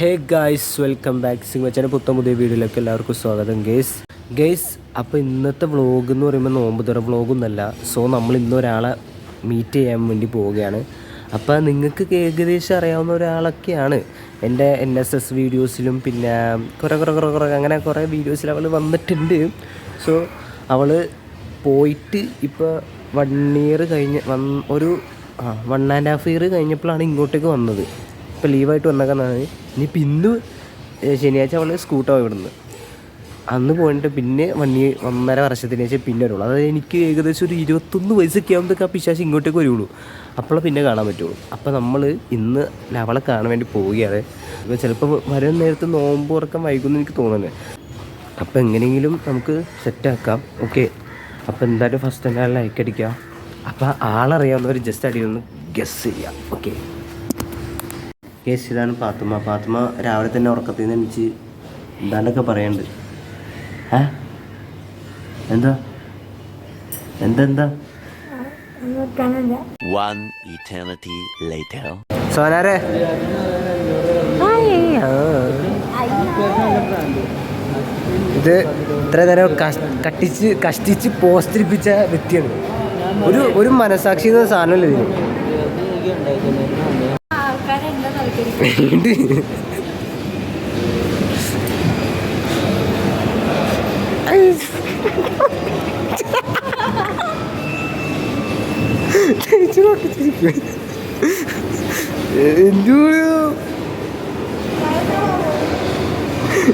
ഹേ guys, welcome back. സിംഗച്ചൻ്റെ പുതിയ വീഡിയോയിലേക്ക് എല്ലാവർക്കും സ്വാഗതം. ഗേസ് അപ്പോൾ ഇന്നത്തെ വ്ളോഗ് എന്ന് പറയുമ്പോൾ നോമ്പ് തുറ വ്ളോഗൊന്നുമല്ല. സോ നമ്മൾ ഇന്നൊരാളെ മീറ്റ് ചെയ്യാൻ വേണ്ടി പോവുകയാണ്. അപ്പോൾ നിങ്ങൾക്ക് ഏകദേശം അറിയാവുന്ന ഒരാളൊക്കെയാണ്. എൻ്റെ NSS വീഡിയോസിലും പിന്നെ കുറേ അങ്ങനെ കുറേ വീഡിയോസിൽ അവൾ വന്നിട്ടുണ്ട്. സോ അവൾ പോയിട്ട് ഇപ്പോൾ 1 year കഴിഞ്ഞ് ഒരു 1.5 year കഴിഞ്ഞപ്പോഴാണ് ഇങ്ങോട്ടേക്ക് വന്നത്. ഇപ്പോൾ ലീവായിട്ട് വന്നേക്കുന്നതാണ്. ഇനിയിപ്പോൾ ഇന്ന് ശനിയാഴ്ച അവൾ സ്കൂട്ടാവും ഇവിടുന്ന്. അന്ന് പോയിട്ട് പിന്നെ 1.5 വർഷത്തിന് ശേഷം പിന്നെ വരുള്ളൂ. അതായത് എനിക്ക് ഏകദേശം ഒരു 21 വയസ്സൊക്കെ ആകുമ്പോഴത്തേക്ക് ആ പിശാച് ഇങ്ങോട്ടേക്ക് വരുള്ളൂ. അപ്പോൾ പിന്നെ കാണാൻ പറ്റുള്ളൂ. അപ്പോൾ നമ്മൾ ഇന്ന് അവളെ കാണാൻ വേണ്ടി പോവുകയാണ്. ഇപ്പോൾ ചിലപ്പോൾ വരാൻ നേരത്ത് നോമ്പ് തുറക്കാൻ വൈകുമെന്ന് എനിക്ക് തോന്നുന്നത്. അപ്പോൾ എങ്ങനെയെങ്കിലും നമുക്ക് സെറ്റാക്കാം. ഓക്കെ, അപ്പോൾ എന്തായാലും ഫസ്റ്റ് തന്നെ ലൈക്ക് അടിക്കുക. അപ്പോൾ ആളറിയാവുന്നവർ ജസ്റ്റ് അടിയൊന്ന് ഗസ് ചെയ്യാം. ഓക്കെ കേസ്, ഇതാണ് പാത്തുമ്മ രാവിലെ തന്നെ ഉറക്കത്തിൽ നിന്ന് എണിച്ച് എന്താണ്ടൊക്കെ പറയുന്നുണ്ട്. എന്താ സോനാരെ ഇത് ഇത്ര നേരം കഷ്ടിച്ച് പോസ്റ്റിരിപ്പിച്ച വ്യക്തിയാണ്. ഒരു മനസാക്ഷി എന്ന സാധനമല്ലേ ഇതിന്.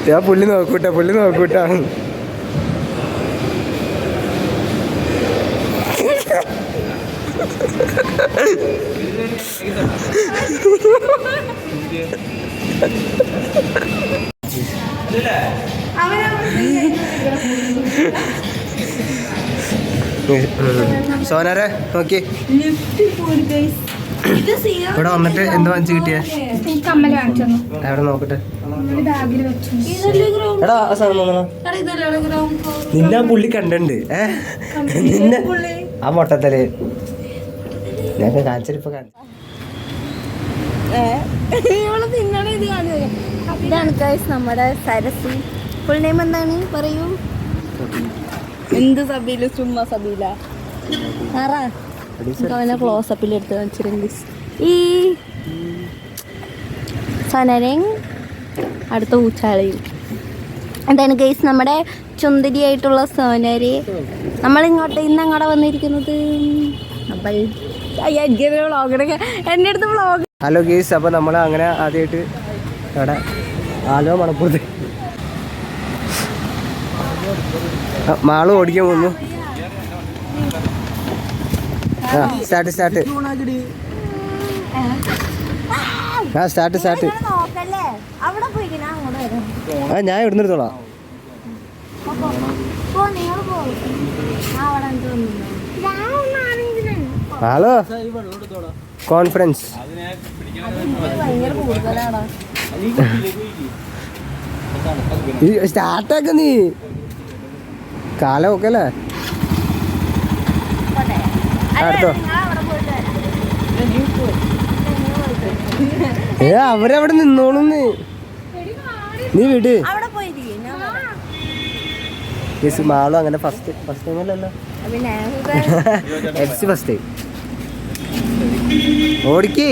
ഞാൻ പുള്ളി നോക്കൂട്ടാ. സോനാരെ നോക്കി ഇവിടെ വന്നിട്ട് എന്ത് വാങ്ങിച്ചു കിട്ടിയ? എവിടെ നോക്കട്ടെ. എടാ ആ സാധനം നിന്നെ പുള്ളി കണ്ടുണ്ട്. നിന്നെ ആ മൊട്ടത്തല് ഞാൻ കാണിച്ചിപ്പോ ഇതാണ് ഗൈസ് നമ്മുടെ സരസി. ഫുൾ നെയിം എന്താണ് പറയൂ? എന്ത് സബീല? ചുമ്മാ സബീല. അവനെ ക്ലോസപ്പിൽ എടുത്ത് കാണിച്ചിരുന്നു. ഈ സനരങ് അടുത്ത ഊച്ചാളയും എന്താണ് ഗൈസ് നമ്മുടെ ചുന്ദരിയായിട്ടുള്ള സോനര്. ഇന്നങ്ങോട്ട് വന്നിരിക്കുന്നത് എൻ്റെ അടുത്ത് വ്ളോഗ്. ഹലോ ഗൈസ്, അപ്പോൾ നമ്മൾ അങ്ങനെ ആദ്യമായിട്ട് ഇവിടെ ആലോ മണപ്പുറത്ത് മാള് ഓടിക്കാൻ പോകുന്നു. Start start. ഞാൻ ഇവിടെ നിന്ന് എടുത്തോളാം. ഹലോ കോൺഫറൻസ് സ്റ്റാർട്ടാക്ക. നീ കാലം ഒക്കെ അല്ലേ അടുത്തോ? അവരവിടെ നിന്നോളും. നീ വിട്. മാളും അങ്ങനെ ഫസ്റ്റ് ടൈമല്ലല്ലോ. ഫസ്റ്റ് ഓടിക്ക്.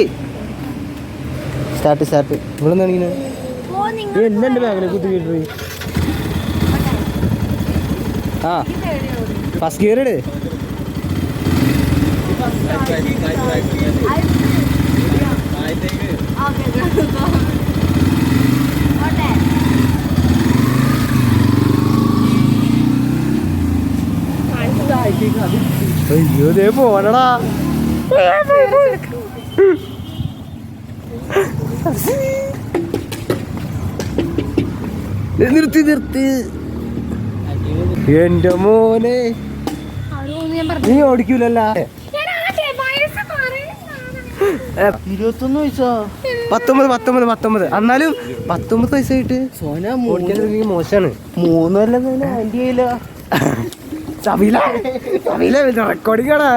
സ്റ്റാർട്ട്. ഇവിടെ നിന്നാണെങ്കിലും എല്ലാം എൻ്റെ ബാഗിനെ കുത്തി വീട്ടു. ആ ഫസ്റ്റ് ഗിയർ ഇട്. അയ്യോ ദേ പോണടാ. നിർത്തി. എന്റെ മോനെ നീ ഓടിക്കൂലല്ലോ. 21 വയസ്സാ? 19. എന്നാലും 19 വയസ്സായിട്ട് സോന ഓടിക്കാൻ മോശമാണ്. 3 കൊല്ലം ആൻറ്റി ആയില്ല. റെക്കോർഡിംഗ് ആണ്.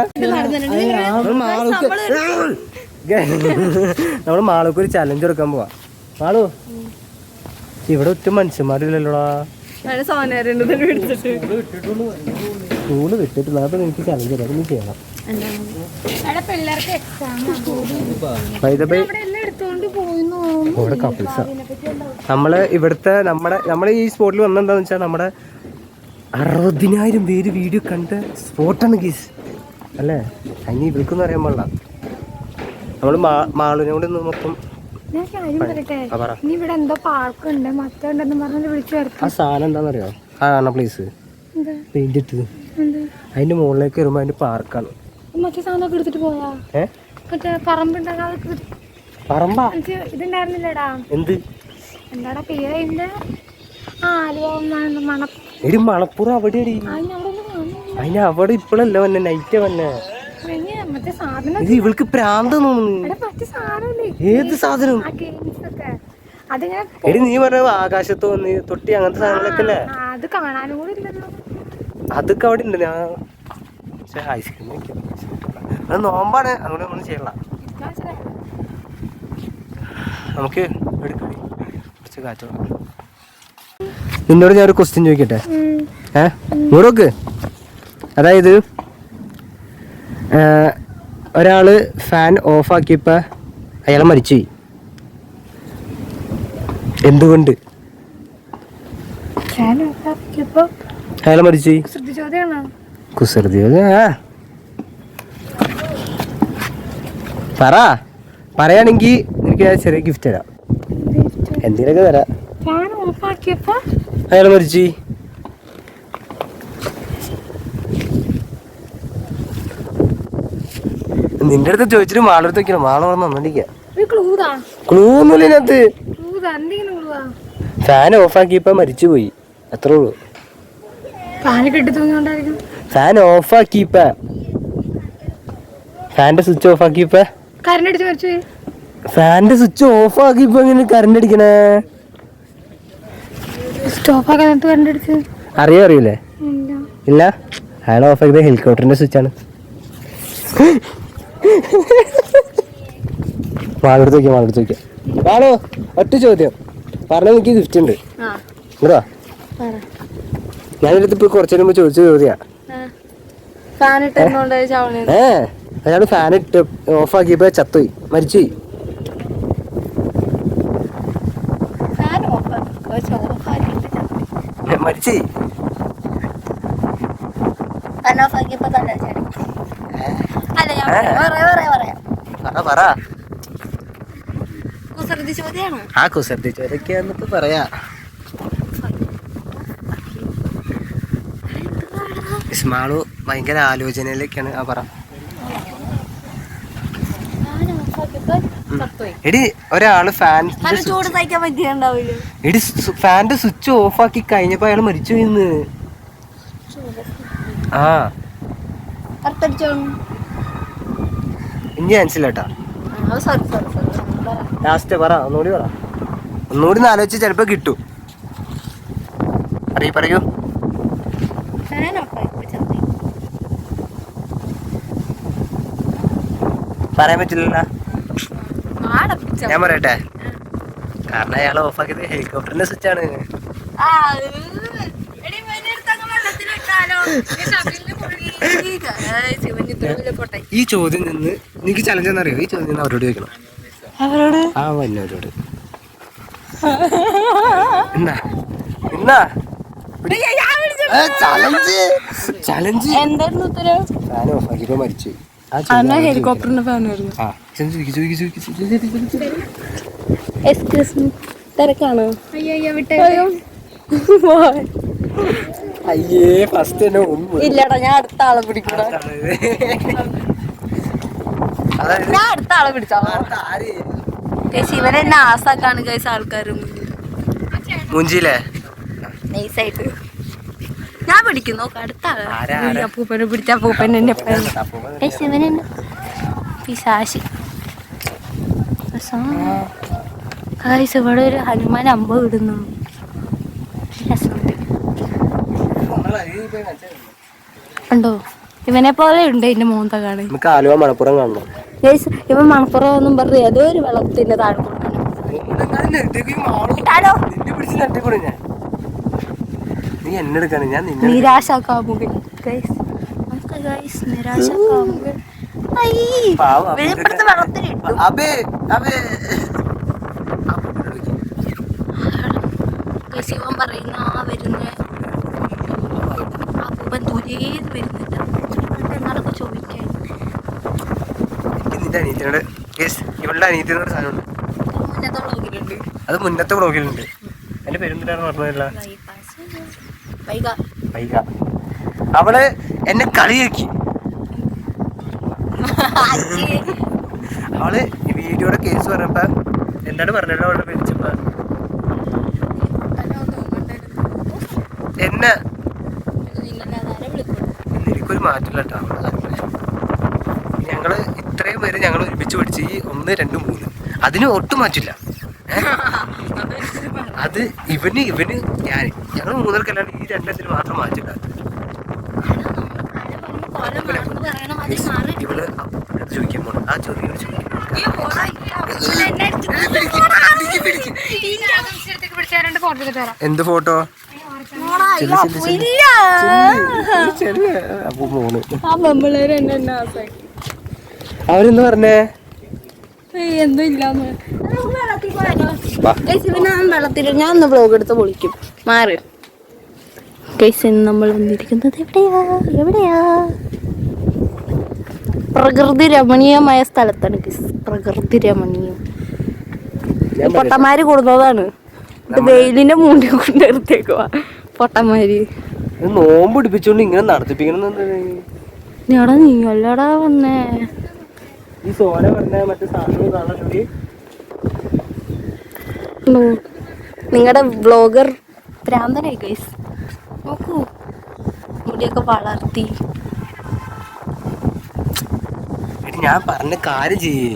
നമ്മൾ മാളൂക്ക് ഒരു ചലഞ്ച് എടുക്കാൻ പോവാ. ആളോ ഇവിടെ ഒറ്റ മനുഷ്യന്മാരില്ലല്ലോടാ. സ്കൂള് വിട്ടിട്ടില്ല. അപ്പൊ എനിക്ക് ചലഞ്ച് തരാം, നീ ചെയ്യണം. നമ്മള് ഇവിടുത്തെ നമ്മളെ ഈ സ്പോട്ടിൽ വന്നെന്താന്ന് വെച്ചാൽ നമ്മുടെ 60,000 പേര് വീഡിയോ കണ്ട സ്പോട്ടാണ് ഗീസ് അല്ലേ. അതിന് ഇവർക്കൊന്നും അറിയാൻ പാടില്ല. നമ്മള് മാളിനോട് മൊത്തം ആ സാധനം എന്താണെന്നറിയോ? ആ കാണ പ്ലേസ് പെയിന്റ് ഇട്ടത് അതിന്റെ മുകളിലേക്ക് വരുമ്പോ അതിന്റെ പാർക്കാണ്. പറമ്പാ എന്ത് എടി മണപ്പുറം അവിടെയടി. അതിന് അവിടെ ഇപ്പഴല്ല വന്നെ, നൈറ്റ് വന്നെ. ഇത് ഇവൾക്ക് പ്രാന്ത് തോന്നുന്നു. ഏത് സാധനം? എടി നീ പറഞ്ഞ ആകാശത്ത് വന്ന് തൊട്ടി അങ്ങനത്തെ സാധനങ്ങളൊക്കെ അല്ലേ? അതൊക്കെ അവിടെ ഉണ്ട്. ഞാൻ ഐസ്ക്രീം അത് നോമ്പാണ്, അതുകൊണ്ട് ഒന്നും ചെയ്യല. നമുക്ക് കുറച്ച് കാറ്റ്. നിന്നോട് ഞാൻ ഒരു ക്വസ്റ്റ്യൻ ചോദിക്കട്ടെ? ഇങ്ങോട്ട് നോക്ക്. അതായത് ഒരാള് ഫാൻ ഓഫ് ആക്കിയപ്പോ അയാളെ മരിച്ചുപോയി. എന്തുകൊണ്ട് അയാളെ മരിച്ചുപോയി? കുസൃതി പറയാണെങ്കി എനിക്ക് ഞാൻ ചെറിയ ഗിഫ്റ്റ് തരാം, എന്തെങ്കിലുമൊക്കെ തരാം. അയാളെ മരിച്ചു. നിന്റെ അടുത്ത് ചോദിച്ചിട്ട് മാളടുത്ത് വെക്കണം. മാള പറഞ്ഞ ഒന്നിരിക്കുക. ക്ലൂ ഒന്നുമില്ല ഇതിനകത്ത്. ഫാൻ ഓഫ് ആക്കിയപ്പോ മരിച്ചുപോയി, അത്രേ ഉള്ളൂ. ഫാൻ ഓഫ് ആക്കിയപ്പ, ഫാന്റെ സ്വിച്ച് ഓഫ് ആക്കിയപ്പ, ഫാന്റെ സ്വിച്ച് ഓഫ് ആക്കിയപ്പോ എങ്ങനെ കറണ്ട് അടിക്കണേ? അറിയില്ലേ? ഇല്ല. അയാൾ ഓഫ് ആക്കിയത് ഹെലികോപ്റ്ററിന്റെ സ്വിച്ചാണ്. മാളെടുത്ത് നോക്കിയാ മാളോ ഒറ്റ ചോദ്യം പറഞ്ഞ എനിക്ക് ഗിഫ്റ്റ് ഉണ്ട് കേട്ടോ. ഞാനെടുത്ത് ഇപ്പൊ കുറച്ചു മുമ്പ് ചോദിച്ച ചോദ്യാ. അയാള് ഫാൻ ഇട്ട് ഓഫ് ആക്കിയപ്പോ ചത്തുപോയി, മരിച്ചുപോയി. മരിച്ചുപോയി. ആ കുസൃതി ചോദ്യമൊക്കെ പറയാ. ഇസ്മാളു ഭയങ്കര ആലോചനയിലേക്കാണ്. ആ പറ. എടി ഒരാള് എടി ഫാന്റെ സ്വിച്ച് ഓഫ് ആക്കി കഴിഞ്ഞപ്പോ അയാൾ മരിച്ചു ഇന്ന്. ആ ഇനി മനസ്സിലാട്ടാ. ലാസ്റ്റ് പറ, ഒന്നുകൂടി പറ. ഒന്നുകൂടി ആലോചിച്ച് ചിലപ്പോ കിട്ടും. പറയൂ. പറയാൻ പറ്റില്ല. ഞാൻ പറയട്ടെ? കാരണം അയാൾ ഓഫാക്കിയത് ഹെലികോപ്റ്ററിന്റെ സ്വിച്ചാണ്. ഈ ചോദ്യം നിന്ന് എനിക്ക് ചലഞ്ച് എന്നറിയോ? ഈ ചോദ്യം അവരോട് ചോദിക്കണം. ആ വന്നവരോട്. ചലഞ്ച് എന്തായിരുന്നു ഉത്തരം? ഫാൻ ഓഫ് ആക്കിയപ്പോ മരിച്ചു. ഹെലികോപ്റ്ററിന്റെ ഫാൻ തിരക്കാണ്. അയ്യേ ഫസ്റ്റ് ഇല്ലടാ, ഞാൻ അടുത്ത ആളെ പിടിക്കണം. ഞാൻ അടുത്ത ആളെ പിടിച്ചോളാം. ശിവനെ എന്നെ ആസാക്കാണ് ഗൈസ് ആൾക്കാര് മുഞ്ചില്ലേ നൈസായിട്ട്. ഞാൻ പിടിക്കും. നോക്ക അടുത്ത ആള് അപ്പൂപ്പനെ പിടിച്ച അപ്പൂപ്പൻ എന്നെ ശിവനെ പിശാശി. ഗൈസ് ഇവിടെ ഒരു ഹനുമാൻ അമ്പ ഇടുന്നു. ഉണ്ടോ? ഇവനെ പോലെ ഉണ്ട് എന്റെ മോന്ത കാണാൻ. നമുക്ക് ആലുവ മണപ്പുറം കാണണം. ഇവൻ മണപ്പുറം ഒന്നും പറഞ്ഞു ഏതോ ഒരു വെള്ളത്തിന്റെ താഴെ ഇട്ടാലോ? നിന്നെ പിടിച്ച് നട്ടിക്കൂടെ ഞാൻ? നീ എന്നെ എടുക്കാണ്, ഞാൻ നിന്നെ നിരാശാക്കാമുകൻ ഗൈസ്. നമുക്ക് ഗൈസ് നിരാശാക്കാമുകൻ. പാവം വെളിപ്പെടുത്ത വെള്ളത്തിലിട്ടു. അബേ അബേ ഗൈസ് ഇവൻ പറയുന്ന വരുന്ന അപ്പൂപ്പൻ ദൂരേന്ന് വരുന്നില്ല. എന്നാലൊക്കെ ചോദിക്കാൻ നിന്റെ അനിയത്തിനോട് ഇവളുടെ അനിയത്തിനോട് സാധനമുണ്ട്. മുന്നത്തെ വ്ളോഗിലുണ്ട്. അത് മുന്നത്തെ വ്ളോഗിലുണ്ട്. എൻ്റെ പേരെന്തിനാണ് പറഞ്ഞതല്ല, വൈക. അവള് എന്നെ കളിയാക്കി. അവള് വീഡിയോയുടെ കേസ് പറഞ്ഞപ്പ എന്താണ് പറഞ്ഞല്ലോ അവളുടെ പേരിച്ചപ്പ എന്നെ എനിക്കൊരു മാറ്റില്ല കേട്ടോ. ഞങ്ങള് ഇത്രയും പേര് ഞങ്ങൾ ഒരുമിച്ച് പഠിച്ച് ഈ 1, 2, 3 അതിന് ഒട്ടും മാറ്റില്ല. അത് ഇവന് ഞാൻ ഞങ്ങൾ 3 പേർക്കല്ലാണ്ട് ഈ 2 മാത്രം മാറ്റില്ല. ഇവള് ചോദിക്കാൻ പോണം. ആ ചോദ്യം എന്ത് ഫോട്ടോ? അവരെന്ത് പറഞ്ഞേ? എന്തോ ഇല്ലാന്ന് വെള്ളത്തിൽ ഞാൻ ഒന്ന് വ്ളോഗ് എടുത്ത് പൊളിക്കും. മാറി ഗൈസ്, നമ്മൾ വന്നിരിക്കുന്നത് എവിടെയാ? പ്രകൃതി രമണീയമായ സ്ഥലത്താണ് ഗൈസ്. പ്രകൃതി രമണീയം. പൊട്ടന്മാര് കൊടുത്തതാണ്. ഇത് വെയിലിന്റെ മൂണ്ടി കൊണ്ട് എടുത്തേക്കുവാ പൊട്ടന്മാര്. നോമ്പ് പിടിപ്പിച്ചോണ്ട് ഇങ്ങനെ നടത്തിപ്പിക്കണം. ഞാടാ നീ അല്ലടാ വന്നേ. ഈ സോന പറഞ്ഞ മറ്റേ സാധനം കാണാൻ നിങ്ങളുടെ വ്ളോഗർ ഭ്രാന്തനായി ഗൈസ്. നോക്കൂ, മുടിയൊക്കെ വളർത്തി. ഞാൻ പറഞ്ഞ കാര്യം ചെയ്യേ.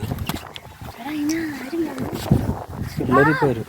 പിള്ളേരിപ്പോ വരും.